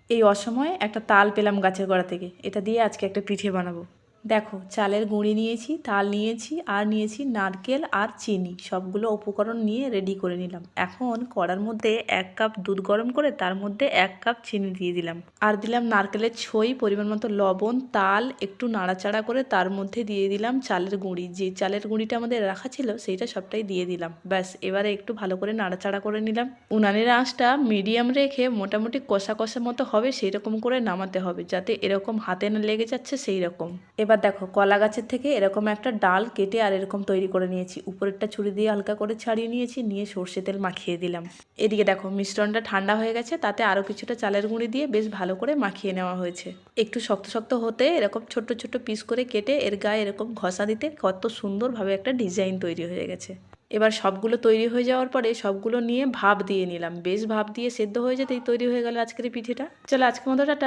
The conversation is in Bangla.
এই অসময়ে একটা তাল পেলাম গাছের গোড়া থেকে, এটা দিয়ে আজকে একটা পিঠে বানাবো। দেখো, চালের গুঁড়ি নিয়েছি, তাল নিয়েছি, আর নিয়েছি নারকেল আর চিনি। সবগুলো উপকরণ নিয়ে রেডি করে নিলাম। এখন কড়ার মধ্যে 1 কাপ দুধ গরম করে তার মধ্যে 1 কাপ চিনি দিয়ে দিলাম, আর দিলাম নারকেলের ছই, পরিমাণ মতো লবণ, তাল, একটু নাড়াচাড়া করে তার মধ্যে দিয়ে দিলাম চালের গুঁড়ি। যে চালের গুঁড়িটা আমাদের রাখা ছিল সেইটা সবটাই দিয়ে দিলাম। ব্যাস, এবারে একটু ভালো করে নাড়াচাড়া করে নিলাম। উনানের আঁচটা মিডিয়াম রেখে মোটামুটি কষা কষা মতো হবে সেই রকম করে নামাতে হবে, যাতে এরকম হাতে না লেগে যাচ্ছে সেই রকম। এবার দেখো, কলা গাছের থেকে এরকম একটা ডাল কেটে আর এরকম তৈরি করে নিয়েছি। উপরেরটা ছুরি দিয়ে হালকা করে ছাড়িয়ে নিয়েছি, নিয়ে সর্ষে তেল মাখিয়ে দিলাম। এদিকে দেখো, মিশ্রণটা ঠান্ডা হয়ে গেছে, তাতে আরও কিছুটা চালের গুঁড়ি দিয়ে বেশ ভালো করে মাখিয়ে নেওয়া হয়েছে। একটু শক্ত শক্ত হতে এরকম ছোট্ট ছোট্ট পিস করে কেটে এর গায়ে এরকম ঘষা দিতে কত সুন্দরভাবে একটা ডিজাইন তৈরি হয়ে গেছে। এবার সবগুলো তৈরি হয়ে যাওয়ার পরে সবগুলো নিয়ে ভাপ দিয়ে নিলাম। বেশ ভাপ দিয়ে সেদ্ধ হয়ে যেতেই তৈরি হয়ে গেল আজকের পিঠেটা। চলো, আজকের মতো টাটা।